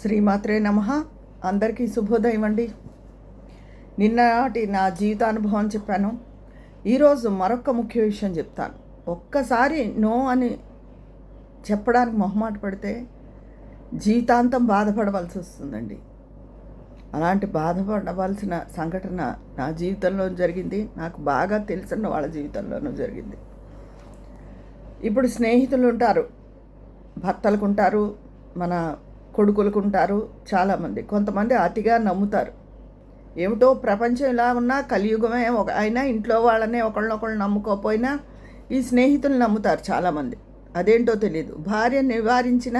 శ్రీమాత్రే నమః. అందరికీ శుభోదయం అండి. నిన్నటి నా జీవితానుభవం చెప్పాను. ఈరోజు మరొక ముఖ్య విషయం చెప్తాను. ఒక్కసారి నో అని చెప్పడానికి మొహమాట పడితే జీవితాంతం బాధపడవలసి వస్తుందండి. అలాంటి బాధపడవలసిన సంఘటన నా జీవితంలో జరిగింది. నాకు బాగా తెలిసిన వాళ్ళ జీవితంలోనూ జరిగింది. ఇప్పుడు స్నేహితులు ఉంటారు, భర్తలకు ఉంటారు, మన కొడుకులకు ఉంటారు, చాలామంది. కొంతమంది అతిగా నమ్ముతారు. ఏమిటో ప్రపంచం ఇలా ఉన్నా కలియుగమే అయినా ఇంట్లో వాళ్ళనే ఒకళ్ళనొకళ్ళు నమ్ముకోకపోయినా ఈ స్నేహితులు నమ్ముతారు చాలామంది. అదేంటో తెలియదు. భార్య నివారించిన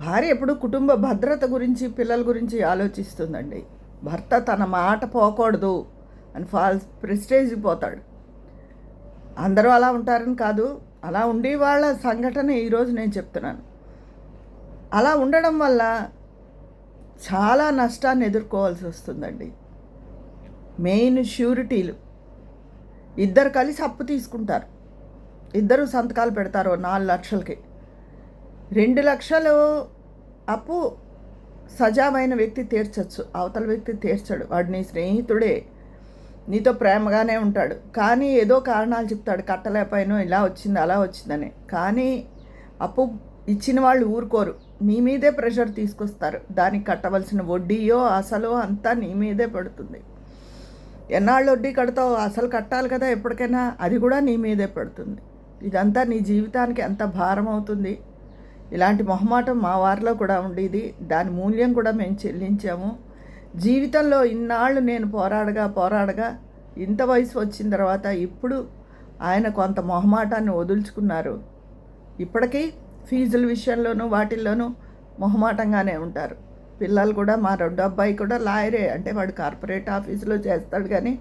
భార్య ఎప్పుడు కుటుంబ భద్రత గురించి, పిల్లల గురించి ఆలోచిస్తుందండి. భర్త తన మాట పోకూడదు అని ఫాల్స్ ప్రెస్టేజ్ పోతాడు. అందరూ అలా ఉంటారని కాదు, అలా ఉండి వాళ్ళ సంఘటన ఈరోజు నేను చెప్తున్నాను. అలా ఉండడం వల్ల చాలా నష్టాన్ని ఎదుర్కోవాల్సి వస్తుందండి. మెయిన్ ష్యూరిటీలు. ఇద్దరు కలిసి అప్పు తీసుకుంటారు, ఇద్దరు సంతకాలు పెడతారు 4 లక్షలకి. 2 లక్షలు అప్పు సజావైన వ్యక్తి తీర్చచ్చు, అవతల వ్యక్తి తీర్చడు. వాడు నీ స్నేహితుడే, నీతో ప్రేమగానే ఉంటాడు, కానీ ఏదో కారణాలు చెప్తాడు, కట్టలేకపోయినా ఇలా వచ్చింది అలా వచ్చిందని. కానీ అప్పు ఇచ్చిన వాళ్ళు ఊరుకోరు, నీ మీదే ప్రెషర్ తీసుకొస్తారు. దానికి కట్టవలసిన వడ్డీయో అసలు అంతా నీ మీదే పడుతుంది. ఎన్నాళ్ళు వడ్డీ కడతావు, అసలు కట్టాలి కదా ఎప్పటికైనా, అది కూడా నీ మీదే పడుతుంది. ఇదంతా నీ జీవితానికి ఎంత భారం అవుతుంది. ఇలాంటి మొహమాటం మా వారిలో కూడా ఉండేది. దాని మూల్యం కూడా మేము చెల్లించాము. జీవితంలో ఇన్నాళ్ళు నేను పోరాడగా ఇంత వయసు వచ్చిన తర్వాత ఇప్పుడు ఆయన కొంత మొహమాటాన్ని వదులుచుకున్నారు. ఇప్పటికీ ఫీజుల విషయంలోనూ వాటిల్లోనూ మొహమాటంగానే ఉంటారు. పిల్లలు కూడా, మా 2వ అబ్బాయి కూడా లాయరే, అంటే వాడు కార్పొరేట్ ఆఫీసులో చేస్తాడు. కానీ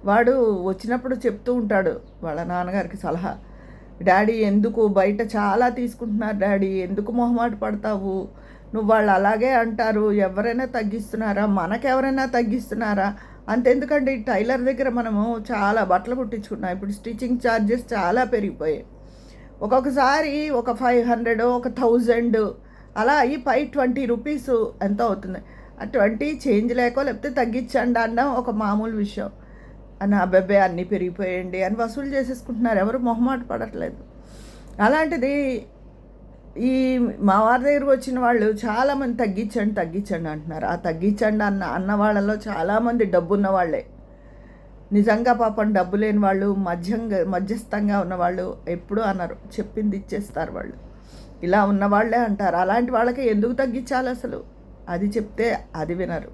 వాడు వచ్చినప్పుడు చెప్తూ ఉంటాడు వాళ్ళ నాన్నగారికి సలహా, డాడీ ఎందుకు బయట చాలా తీసుకుంటున్నారు డాడీ, ఎందుకు మొహమాట పడతావు, నువ్వు వాళ్ళు అలాగే అంటారు, ఎవరైనా తగ్గిస్తున్నారా, మనకెవరైనా తగ్గిస్తున్నారా, అంతెందుకండి టైలర్ దగ్గర మనము చాలా బట్టలు కుట్టించుకున్నాం, ఇప్పుడు స్టిచ్చింగ్ ఛార్జెస్ చాలా పెరిగిపోయాయి. ఒక్కొక్కసారి ఒక 500 ఒక 1000 అలా అయ్యి పై 20 రూపీస్ ఎంత అవుతుంది. ఆ 20 చేంజ్ లేకో లేకపోతే తగ్గించండి అన్న ఒక మామూలు విషయం అని, అబ్బాయి అన్నీ పెరిగిపోయండి అని వసూలు చేసేసుకుంటున్నారు. ఎవరు మొహమాట పడట్లేదు. అలాంటిది ఈ మా వారి దగ్గరకు వచ్చిన వాళ్ళు చాలామంది తగ్గించండి అంటున్నారు. ఆ తగ్గించండి అన్న వాళ్ళలో చాలామంది డబ్బున్న వాళ్ళే. నిజంగా పాపం డబ్బు లేని వాళ్ళు, మధ్యస్థంగా ఉన్నవాళ్ళు ఎప్పుడూ అన్నారు, చెప్పింది ఇచ్చేస్తారు వాళ్ళు. ఇలా ఉన్నవాళ్లే అంటారు. అలాంటి వాళ్ళకి ఎందుకు తగ్గించాలి అసలు, అది చెప్తే అది వినరు.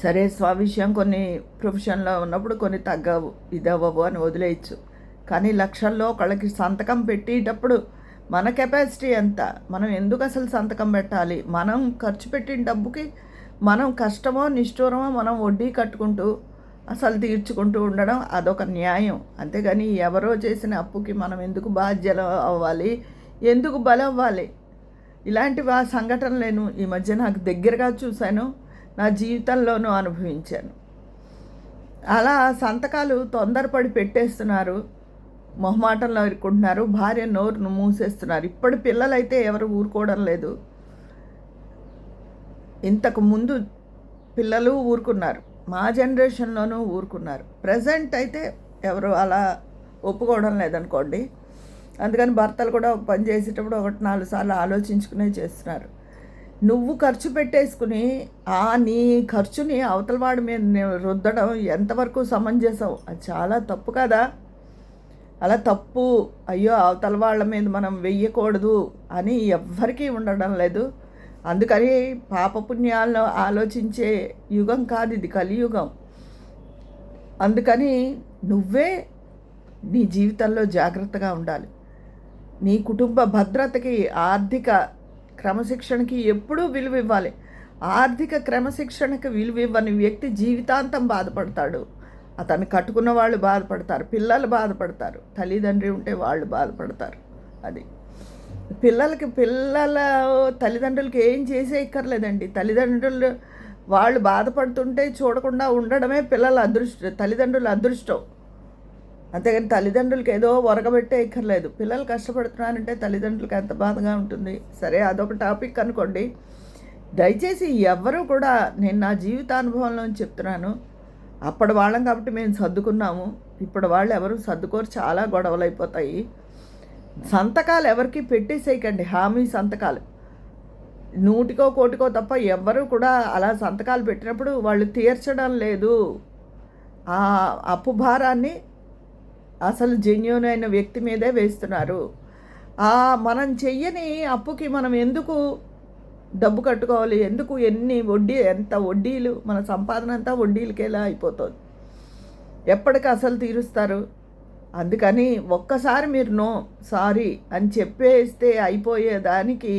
సరే స్వవిషయం, కొన్ని ప్రొఫెషన్లో ఉన్నప్పుడు కొన్ని తగ్గవు, ఇదవ్వవు అని వదిలేయచ్చు. కానీ లక్షల్లో ఒకళ్ళకి సంతకం పెట్టేటప్పుడు మన కెపాసిటీ ఎంత, మనం ఎందుకు అసలు సంతకం పెట్టాలి, మనం ఖర్చు పెట్టిన డబ్బుకి మనం కష్టమో నిష్ఠూరమో మనం వడ్డీ కట్టుకుంటూ అసలు తీర్చుకుంటూ ఉండడం అదొక న్యాయం. అంతేగాని ఎవరో చేసిన అప్పుకి మనం ఎందుకు బాధ్యత అవ్వాలి, ఎందుకు బలవ్వాలి. ఇలాంటి సంఘటనలు నేను ఈ మధ్య నాకు దగ్గరగా చూశాను, నా జీవితంలోనూ అనుభవించాను. అలా సంతకాలు తొందరపడి పెట్టేస్తున్నారు, మొహమాటంలో ఇరుక్కుంటున్నారు, భార్య నోరు మూసేస్తున్నారు. ఇప్పటి పిల్లలైతే ఎవరు ఊరుకోవడం లేదు. ఇంతకు ముందు పిల్లలు ఊరుకున్నారు, మా జనరేషన్లోనూ ఊరుకున్నారు. ప్రజెంట్ అయితే ఎవరు అలా ఒప్పుకోవడం లేదనుకోండి. అందుకని భర్తలు కూడా ఒక పని చేసేటప్పుడు 1-4 సార్లు ఆలోచించుకునే చేస్తున్నారు. నువ్వు ఖర్చు పెట్టేసుకుని నీ ఖర్చుని అవతల వాడి మీద రుద్దడం ఎంతవరకు సమంజసం, అది చాలా తప్పు కదా. అలా తప్పు, అయ్యో అవతల వాళ్ళ మీద మనం వెయ్యకూడదు అని ఎవ్వరికీ ఉండడం లేదు. అందుకని పాపపుణ్యాలను ఆలోచించే యుగం కాదు ఇది, కలియుగం. అందుకని నువ్వే నీ జీవితంలో జాగ్రత్తగా ఉండాలి. నీ కుటుంబ భద్రతకి, ఆర్థిక క్రమశిక్షణకి ఎప్పుడూ విలువ ఇవ్వాలి. ఆర్థిక క్రమశిక్షణకి విలువ ఇవ్వని వ్యక్తి జీవితాంతం బాధపడతాడు. అతన్ని కట్టుకున్న వాళ్ళు బాధపడతారు, పిల్లలు బాధపడతారు, తల్లిదండ్రి ఉంటే వాళ్ళు బాధపడతారు. అది పిల్లల తల్లిదండ్రులకి ఏం చేసే ఇక్కర్లేదండి. తల్లిదండ్రులు వాళ్ళు బాధపడుతుంటే చూడకుండా ఉండడమే తల్లిదండ్రుల అదృష్టం. అంతేగాని తల్లిదండ్రులకి ఏదో ఒరగబెట్టే ఎక్కర్లేదు. పిల్లలు కష్టపడుతున్నారంటే తల్లిదండ్రులకి ఎంత బాధగా ఉంటుంది. సరే, అదొక టాపిక్ అనుకోండి. దయచేసి ఎవ్వరూ కూడా, నేను నా జీవితానుభవంలో చెప్తున్నాను, అప్పటి వాళ్ళం కాబట్టి మేము సర్దుకున్నాము. ఇప్పుడు వాళ్ళు ఎవరు సర్దుకోరు, చాలా గొడవలు అయిపోతాయి. సంతకాలు ఎవరికి పెట్టేసేయకండి, హామీ సంతకాలు. నూటికో కోటికో తప్ప ఎవ్వరూ కూడా అలా సంతకాలు పెట్టినప్పుడు వాళ్ళు తీర్చడం లేదు. ఆ అప్పు భారాన్ని అసలు జెన్యూన్ అయిన వ్యక్తి మీదే వేస్తున్నారు. మనం చెయ్యని అప్పుకి మనం ఎందుకు డబ్బు కట్టుకోవాలి? ఎందుకు? ఎంత వడ్డీలు, మన సంపాదన అంతా వడ్డీలకేలా అయిపోతుంది. ఎప్పటికి అసలు తీరుస్తారు? అందుకని ఒక్కసారి మీరు నో సారీ అని చెప్పేస్తే అయిపోయేదానికి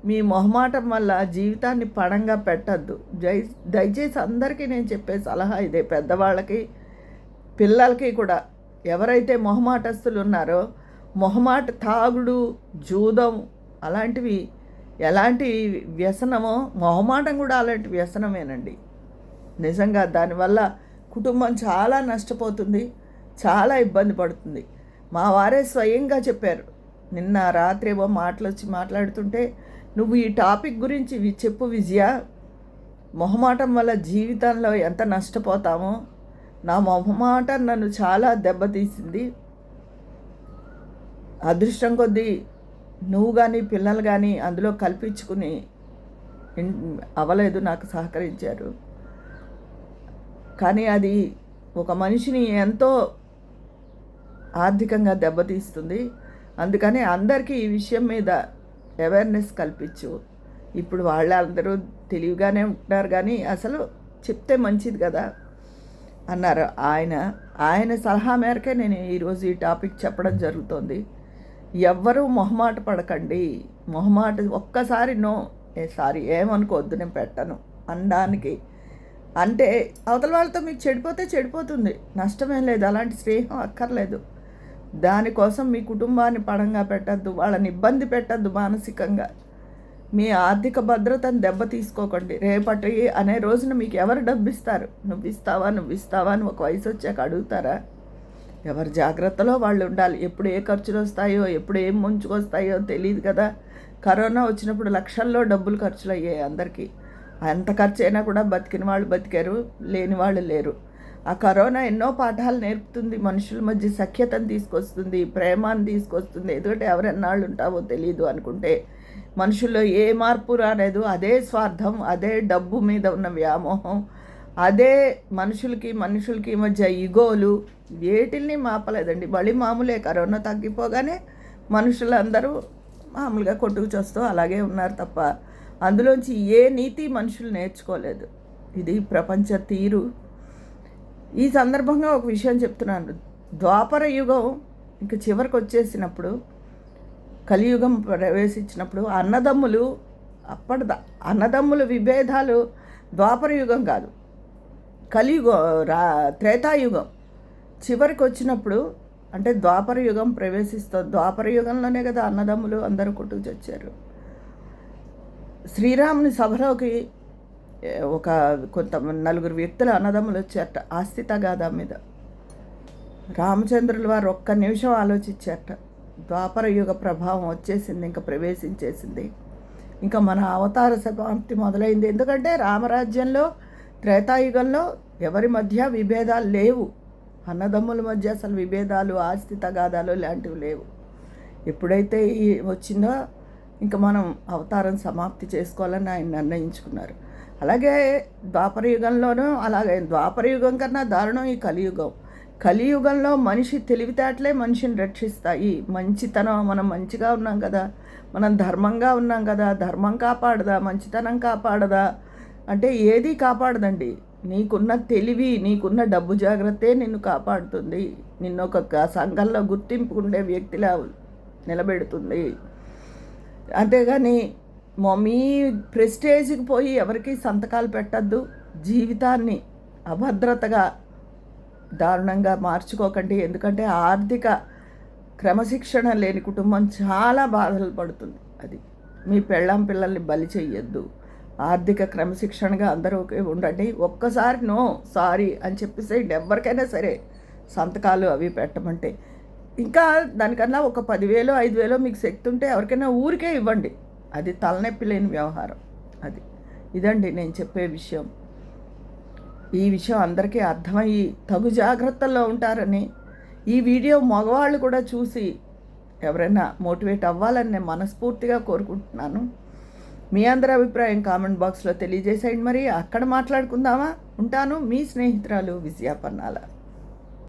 మీ మొహమాటం వల్ల జీవితాన్ని పణంగా పెట్టద్దు. దయచేసి అందరికీ నేను చెప్పే సలహా ఇదే, పెద్దవాళ్ళకి పిల్లలకి కూడా. ఎవరైతే మొహమాటస్తులు ఉన్నారో, తాగుడు, జూదం అలాంటివి ఎలాంటి వ్యసనమో, మొహమాటం కూడా అలాంటి వ్యసనమేనండి. నిజంగా దానివల్ల కుటుంబం చాలా నష్టపోతుంది, చాలా ఇబ్బంది పడుతుంది. మా వారే స్వయంగా చెప్పారు. నిన్న రాత్రి ఏవో మాట్లాడుతుంటే, నువ్వు ఈ టాపిక్ గురించి చెప్పు విజయ, మొహమాటం వల్ల జీవితంలో ఎంత నష్టపోతామో. నా మొహమాటం నన్ను చాలా దెబ్బతీసింది. అదృష్టం కొద్దీ నువ్వు కానీ పిల్లలు కానీ అందులో కల్పించుకుని అవ్వలేదు, నాకు సహకరించారు. కానీ అది ఒక మనిషిని ఎంతో ఆర్థికంగా దెబ్బతీస్తుంది. అందుకని అందరికీ ఈ విషయం మీద అవేర్నెస్ కల్పించు. ఇప్పుడు వాళ్ళందరూ తెలివిగానే ఉంటున్నారు, కానీ అసలు చెప్తే మంచిది కదా అన్నారు. ఆయన సలహా మేరకే నేను ఈరోజు ఈ టాపిక్ చెప్పడం జరుగుతుంది. ఎవ్వరూ మొహమాట పడకండి. ఒక్కసారి నో సారీ ఏమనుకోవద్దు, నేను పెట్టను అనడానికి, అంటే అవతల వాళ్ళతో మీకు చెడిపోతే చెడిపోతుంది, నష్టమేం లేదు, అలాంటి స్నేహం అక్కర్లేదు. దానికోసం మీ కుటుంబాన్ని పణంగా పెట్టద్దు, వాళ్ళని ఇబ్బంది పెట్టద్దు మానసికంగా. మీ ఆర్థిక భద్రతను దెబ్బ తీసుకోకండి. రేపటి అనే రోజున మీకు ఎవరు డబ్బు ఇస్తారు? నువ్వు ఇస్తావా అని ఒక వయసు వచ్చాక అడుగుతారా? ఎవరి జాగ్రత్తలో వాళ్ళు ఉండాలి. ఎప్పుడు ఏ ఖర్చులు వస్తాయో, ఎప్పుడు ఏం ముంచుకొస్తాయో తెలియదు కదా. కరోనా వచ్చినప్పుడు లక్షల్లో డబ్బులు ఖర్చులు అయ్యాయి అందరికీ. ఎంత ఖర్చు అయినా కూడా బతికిన వాళ్ళు బతికారు, లేని వాళ్ళు లేరు. ఆ కరోనా ఎన్నో పాఠాలు నేర్పుతుంది. మనుషుల మధ్య సఖ్యతను తీసుకొస్తుంది, ప్రేమాన్ని తీసుకొస్తుంది. ఎందుకంటే ఎవరెన్నాళ్ళు ఉంటావో తెలియదు అనుకుంటే మనుషుల్లో ఏ మార్పు రాలేదు. అదే స్వార్థం, అదే డబ్బు మీద ఉన్న వ్యామోహం, అదే మనుషులకి మధ్య ఇగోలు, వేటిల్ని మాపలేదండి. మళ్ళీ మామూలే, కరోనా తగ్గిపోగానే మనుషులందరూ మామూలుగా కొట్టుకు చూస్తూ అలాగే ఉన్నారు తప్ప అందులోంచి ఏ నీతి మనుషులు నేర్చుకోలేదు. ఇది ప్రపంచ తీరు. ఈ సందర్భంగా ఒక విషయం చెప్తున్నాను. ద్వాపర యుగం ఇంక చివరికి వచ్చేసినప్పుడు, కలియుగం ప్రవేశించినప్పుడు అన్నదమ్ముల విభేదాలు ద్వాపర యుగం కాదు, కలియుగం త్రేతాయుగం చివరికి వచ్చినప్పుడు, అంటే ద్వాపర యుగం ద్వాపర యుగంలోనే కదా అన్నదమ్ములు అందరూ కొట్టుకు చచ్చారు. శ్రీరాముని సభలోకి కొంత నలుగురు వ్యక్తులు అన్నదమ్ములు వచ్చారట ఆస్తి తగాదా మీద. రామచంద్రుల వారు ఒక్క నిమిషం ఆలోచించారట. ద్వాపర యుగ ప్రభావం వచ్చేసింది, ఇంకా ప్రవేశించేసింది, ఇంకా మన అవతార సమాప్తి మొదలైంది. ఎందుకంటే రామరాజ్యంలో త్రేతాయుగంలో ఎవరి మధ్య విభేదాలు లేవు, అన్నదమ్ముల మధ్య అసలు విభేదాలు, ఆస్తి తగాదాలు ఇలాంటివి లేవు. ఎప్పుడైతే వచ్చిందో ఇంకా మనం అవతారం సమాప్తి చేసుకోవాలని ఆయన నిర్ణయించుకున్నారు. అలాగే ద్వాపరయుగంలోనూ అలాగే, ద్వాపరయుగం కన్నా దారుణం ఈ కలియుగంలో మనిషి తెలివితేటలే మనిషిని రక్షిస్తాయి. మంచితనం, మనం మంచిగా ఉన్నాం కదా, మనం ధర్మంగా ఉన్నాం కదా, ధర్మం కాపాడదా, మంచితనం కాపాడదా అంటే ఏదీ కాపాడదండి. నీకున్న తెలివి, నీకున్న డబ్బు జాగ్రత్తే నిన్ను కాపాడుతుంది, నిన్ను ఒక సంఘంలో గుర్తింపు ఉండే వ్యక్తిలా నిలబెడుతుంది. అంతేగాని మీ ప్రెస్టేజ్కి పోయి ఎవరికి సంతకాలు పెట్టద్దు. జీవితాన్ని అభద్రతగా దారుణంగా మార్చుకోకండి. ఎందుకంటే ఆర్థిక క్రమశిక్షణ లేని కుటుంబం చాలా బాధలు పడుతుంది. అది మీ పిల్లల్ని బలి చెయ్యొద్దు. ఆర్థిక క్రమశిక్షణగా అందరూ ఉండండి. ఒక్కసారి నో సారీ అని చెప్పేసి ఎవరికైనా సరే సంతకాలు అవి పెట్టమంటే. ఇంకా దానికన్నా ఒక 10,000 5,000 మీకు శక్తి ఉంటే ఎవరికైనా ఊరికే ఇవ్వండి. అది తలనొప్పి లేని వ్యవహారం. అది ఇదండి నేను చెప్పే విషయం. ఈ విషయం అందరికీ అర్థమయ్యి తగు జాగ్రత్తల్లో ఉంటారని, ఈ వీడియో మగవాళ్ళు కూడా చూసి ఎవరైనా మోటివేట్ అవ్వాలని నేను మనస్ఫూర్తిగా కోరుకుంటున్నాను. మీ అందరి అభిప్రాయం కామెంట్ బాక్స్లో తెలియజేసేయండి. మరి అక్కడ మాట్లాడుకుందామా? ఉంటాను. మీ స్నేహితురాలు విజయ పన్నాల.